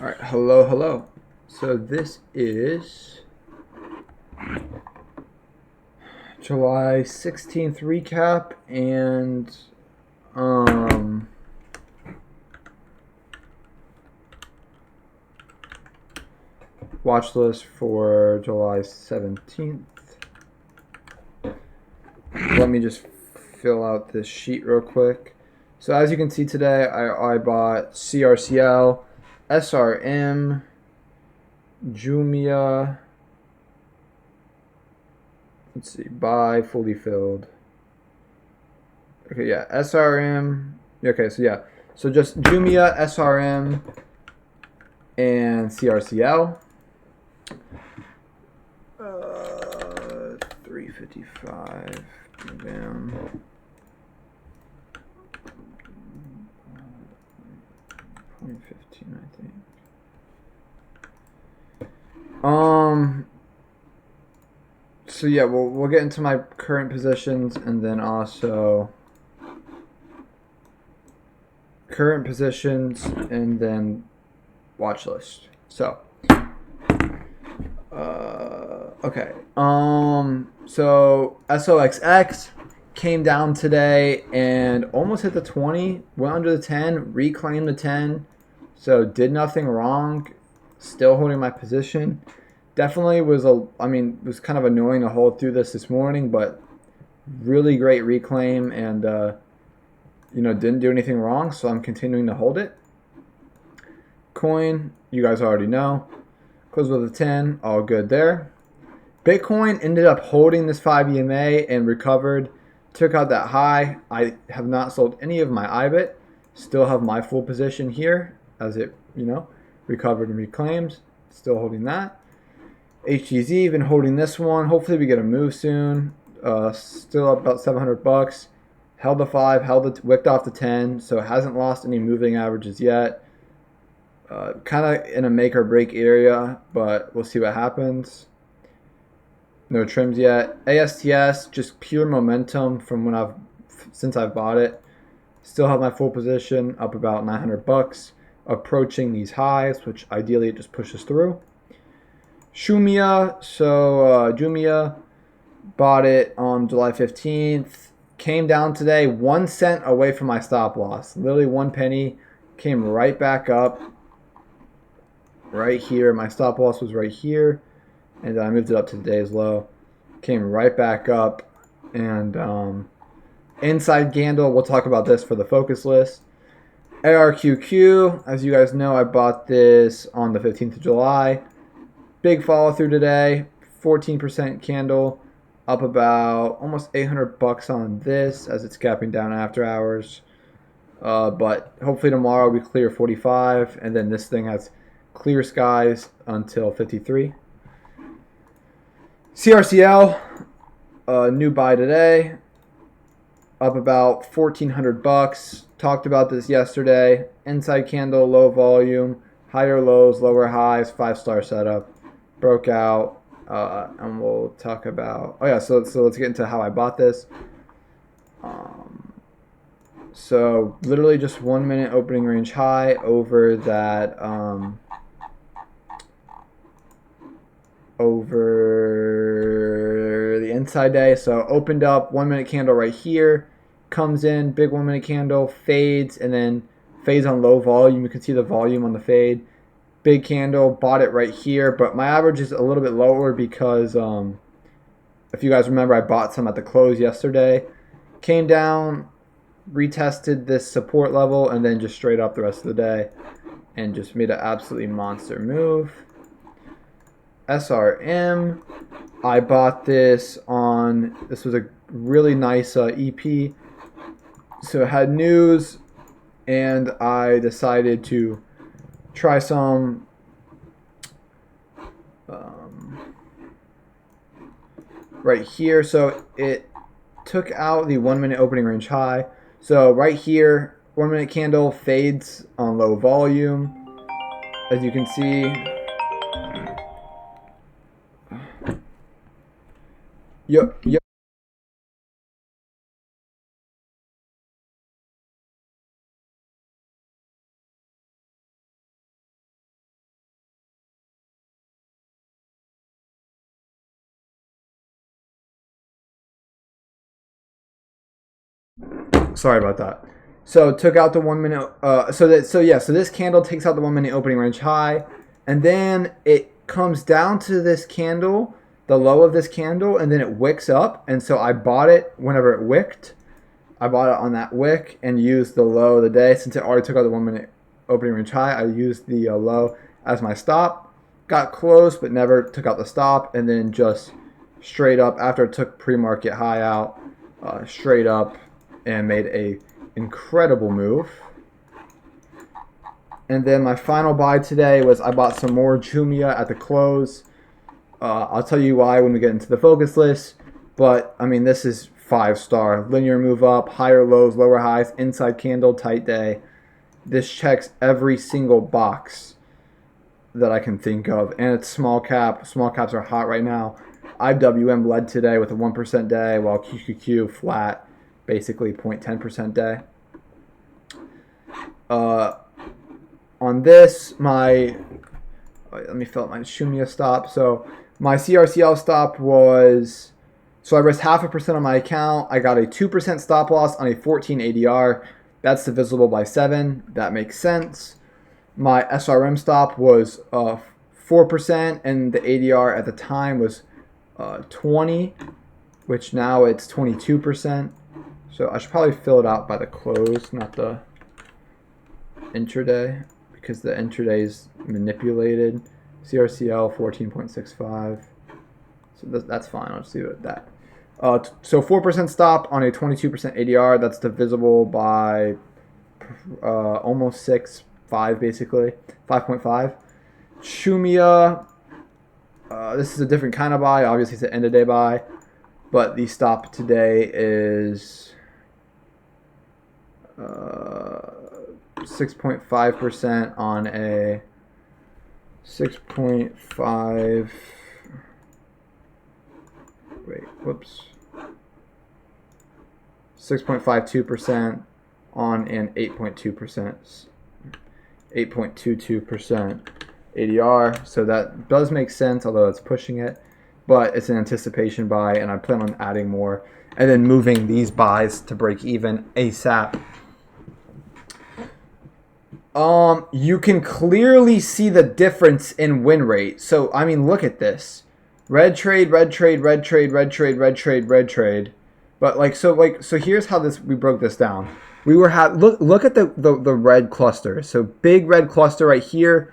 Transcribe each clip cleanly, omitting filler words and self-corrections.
All right, hello, hello. So this is July 16th recap and um watch list for July 17th. Let me just fill out this sheet real quick. So as you can see today, I bought CRCL, SRM, Jumia. Let's see, buy fully filled. Okay, yeah, SRM. Okay, so yeah, so just Jumia, SRM, and CRCL. 355 down. 2015, I think. So yeah, we'll get into my current positions and then also current positions and then watch list. So okay. So SOXX came down today and almost hit the 20, went under the 10, reclaimed the 10. So did nothing wrong. Still holding my position. Definitely was kind of annoying to hold through this morning, but really great reclaim and didn't do anything wrong, so I'm continuing to hold it. Coin, you guys already know. Closed with a 10, all good there. Bitcoin ended up holding this 5 EMA and recovered, took out that high. I have not sold any of my IBIT. Still have my full position here as it, recovered and reclaims. Still holding that. HTZ, been holding this one. Hopefully we get a move soon. Still up about 700 bucks. Held the 5, wicked off the 10, so it hasn't lost any moving averages yet. Kind of in a make or break area, but we'll see what happens. No trims yet. ASTS, just pure momentum from since I've bought it. Still have my full position, up about 900 bucks, approaching these highs, which ideally it just pushes through. Jumia, Jumia, bought it on July 15th, came down today 1 cent away from my stop loss. Literally 1 penny, came right back up right here. My stop loss was right here, and then I moved it up to today's low. Came right back up, and inside candle, we'll talk about this for the focus list. ARQQ, as you guys know, I bought this on the 15th of July. Big follow through today, 14% candle, up about almost 800 bucks on this as it's gapping down after hours. But hopefully tomorrow we clear 45, and then this thing has clear skies until 53. CRCL, new buy today, up about 1,400 bucks. Talked about this yesterday. Inside candle, low volume, higher lows, lower highs, 5-star setup. Broke out, and we'll talk about. Oh yeah, so let's get into how I bought this. So literally just 1 minute opening range high over that over the inside day. So opened up 1 minute candle right here, comes in big 1 minute candle, fades, and then fades on low volume. You can see the volume on the fade. Big candle, bought it right here, but my average is a little bit lower because if you guys remember, I bought some at the close yesterday. Came down, retested this support level, and then just straight up the rest of the day and just made an absolutely monster move. SRM, I bought this was a really nice EP. So it had news, and I decided to try some right here. So it took out the 1 minute opening range high. So right here, 1 minute candle fades on low volume. As you can see, yep. Sorry about that. So took out the 1 minute. So this candle takes out the 1 minute opening range high, and then it comes down to this candle, the low of this candle, and then it wicks up. And so I bought it whenever it wicked. I bought it on that wick and used the low of the day. Since it already took out the 1 minute opening range high, I used the low as my stop. Got close, but never took out the stop, and then just straight up after it took pre-market high out, straight up, and made a incredible move. And then my final buy today was I bought some more Jumia at the close. I'll tell you why when we get into the focus list, but I mean, this is 5-star. Linear move up, higher lows, lower highs, inside candle, tight day. This checks every single box that I can think of, and it's small cap. Small caps are hot right now. IWM led today with a 1% day, while QQQ flat, basically 0.10% day. On this, let me fill up my Jumia stop. So my CRCL stop was, so I risked 0.5% on my account. I got a 2% stop loss on a 14 ADR. That's divisible by 7. That makes sense. My SRM stop was 4%, and the ADR at the time was 20, which now it's 22%. So I should probably fill it out by the close, not the intraday, because the intraday is manipulated. CRCL 14.65. So that's fine. I'll just leave it at that. So 4% stop on a 22% ADR. That's divisible by almost 6. 5 basically, 5.5. Jumia, this is a different kind of buy. Obviously, it's an end of day buy, but the stop today is 6.5% on a 6.5. Wait, whoops. 6.52% on an 8.2%. 8.22% ADR, so that does make sense, although it's pushing it, but it's an anticipation buy, and I plan on adding more and then moving these buys to break even ASAP. You can clearly see the difference in win rate. So I mean, look at this: red trade, red trade, red trade, red trade, red trade, red trade. But so here's how we broke this down. We were look at the red cluster. So big red cluster right here.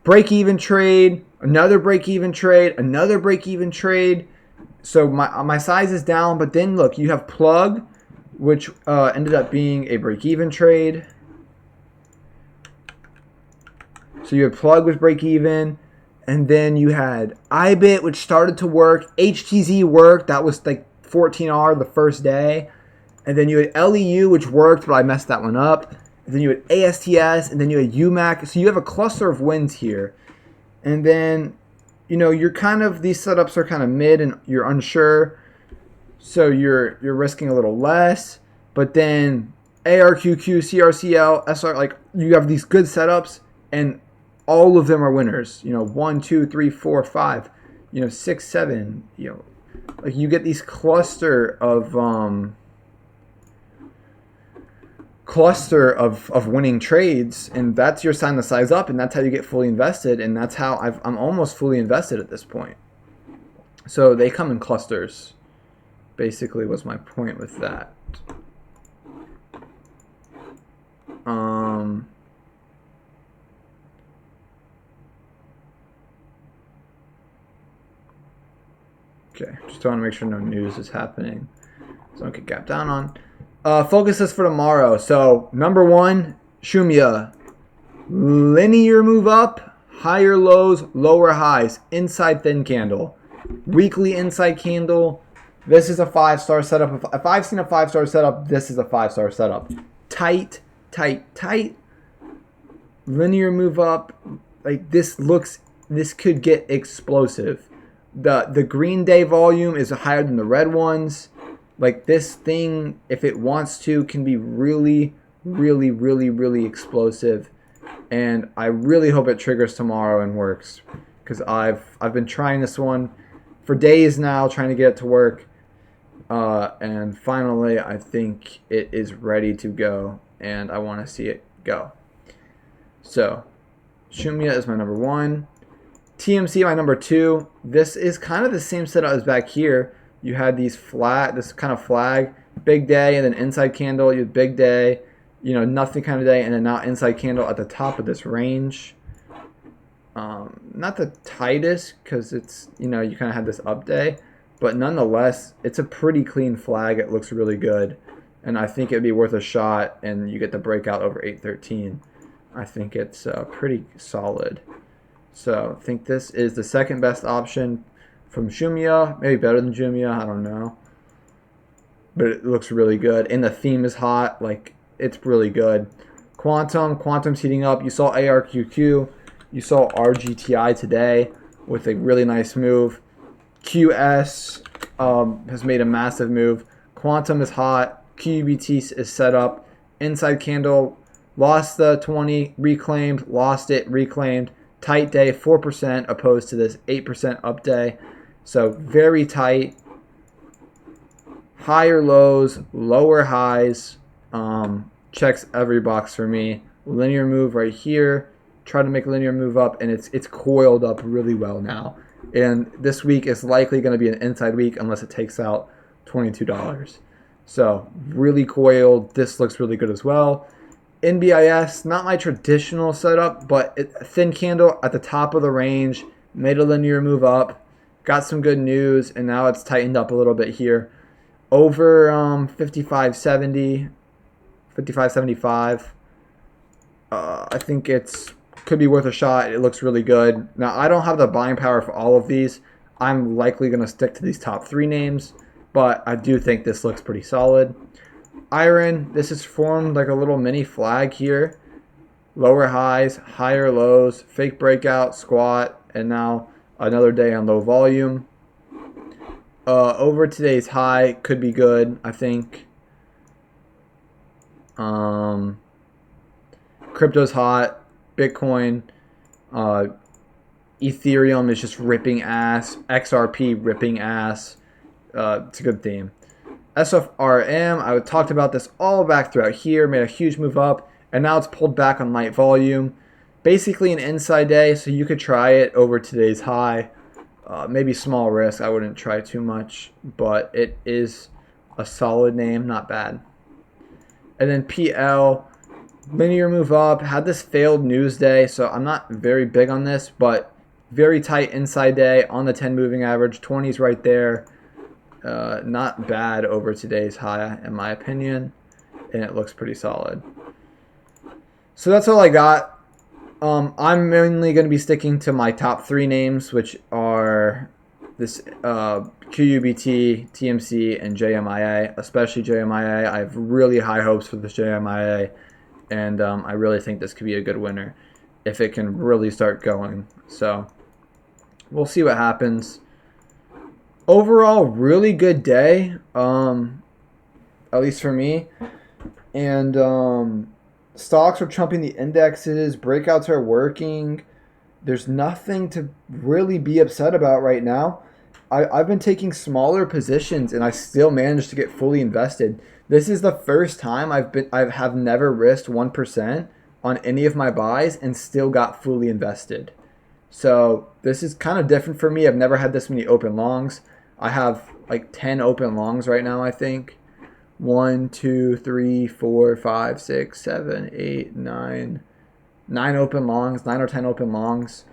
Break even trade, another break even trade, another break even trade. So my size is down, but then look, you have plug, which ended up being a break even trade. So you had plug was break even, and then you had IBIT, which started to work. HTZ worked. That was like 14R the first day. And then you had LEU, which worked, but I messed that one up. And then you had ASTS, and then you had UMAC. So you have a cluster of wins here. And then, you're these setups are kind of mid, and you're unsure. So you're risking a little less. But then ARQQ, CRCL, SR, you have these good setups, and all of them are winners. 1, 2, 3, 4, 5, 6, 7. You get these cluster of winning trades, and that's your sign to size up, and that's how you get fully invested, and that's how I'm almost fully invested at this point. So they come in clusters, basically, was my point with that. Okay, just want to make sure no news is happening, so I don't get gapped down on. Focus list for tomorrow. So number 1, Jumia. Linear move up, higher lows, lower highs, inside thin candle. Weekly inside candle. This is a 5-star setup. If I've seen a 5-star setup, this is a 5-star setup. Tight, tight, tight. Linear move up. This could get explosive. The green day volume is higher than the red ones. This thing, if it wants to, can be really, really, really, really explosive. And I really hope it triggers tomorrow and works, because I've been trying this one for days now, trying to get it to work. And finally, I think it is ready to go, and I want to see it go. So, Shumia is my number 1. TMC, my number 2. This is kind of the same setup as back here. You had this kind of flag, big day, and then inside candle, you had big day, nothing kind of day, and then now inside candle at the top of this range. Not the tightest because it's, you kind of had this up day, but nonetheless, it's a pretty clean flag. It looks really good, and I think it'd be worth a shot, and you get the breakout over 813. I think it's pretty solid. So I think this is the second best option from Shumia, maybe better than Jumia, I don't know. But it looks really good, and the theme is hot. Like, it's really good. Quantum's heating up. You saw ARQQ. You saw RGTI today with a really nice move. QS has made a massive move. Quantum is hot. QUBT is set up. Inside candle, lost the 20, reclaimed, lost it, reclaimed. Tight day, 4% opposed to this 8% up day. So very tight. Higher lows, lower highs. Checks every box for me. Linear move right here. Try to make a linear move up, and it's coiled up really well now. And this week is likely going to be an inside week unless it takes out $22. So really coiled. This looks really good as well. NBIS, not my traditional setup, but thin candle at the top of the range, made a linear move up, got some good news, and now it's tightened up a little bit here. Over 55.70, 55.75. I think could be worth a shot. It looks really good. Now, I don't have the buying power for all of these. I'm likely going to stick to these top 3 names, but I do think this looks pretty solid. Iron, this has formed like a little mini flag here. Lower highs, higher lows, fake breakout, squat, and now another day on low volume. Over today's high could be good, I think. Crypto's hot. Bitcoin. Ethereum is just ripping ass. XRP ripping ass. It's a good theme. SFRM, I talked about this all back throughout here, made a huge move up, and now it's pulled back on light volume. Basically an inside day, so you could try it over today's high. Maybe small risk, I wouldn't try too much, but it is a solid name, not bad. And then PL, linear move up, had this failed news day, so I'm not very big on this, but very tight inside day on the 10 moving average, 20's right there. Not bad over today's high, in my opinion, and it looks pretty solid. So that's all I got. I'm mainly going to be sticking to my top 3 names, which are this QUBT, TMC, and JMIA, especially JMIA. I have really high hopes for this JMIA, and I really think this could be a good winner if it can really start going. So we'll see what happens. Overall, really good day, at least for me. And stocks are trumping the indexes. Breakouts are working. There's nothing to really be upset about right now. I've been taking smaller positions, and I still managed to get fully invested. This is the first time I have never risked 1% on any of my buys and still got fully invested. So this is kind of different for me. I've never had this many open longs. I have like 10 open longs right now, I think. 1, 2, 3, 4, 5, 6, 7, 8, 9. 9 open longs, 9 or 10 open longs.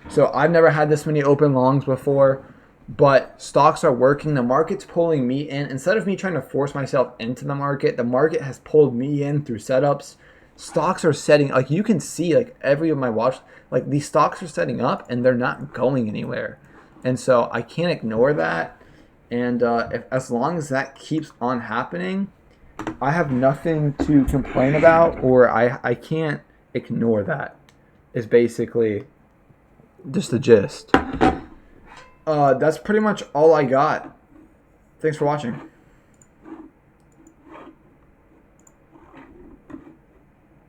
So I've never had this many open longs before, but stocks are working. The market's pulling me in. Instead of me trying to force myself into the market has pulled me in through setups. Stocks are setting, like you can see, like every of my watch, like these stocks are setting up and they're not going anywhere. And so I can't ignore that. And as long as that keeps on happening, I have nothing to complain about, or I can't ignore that, is basically just the gist. That's pretty much all I got. Thanks for watching.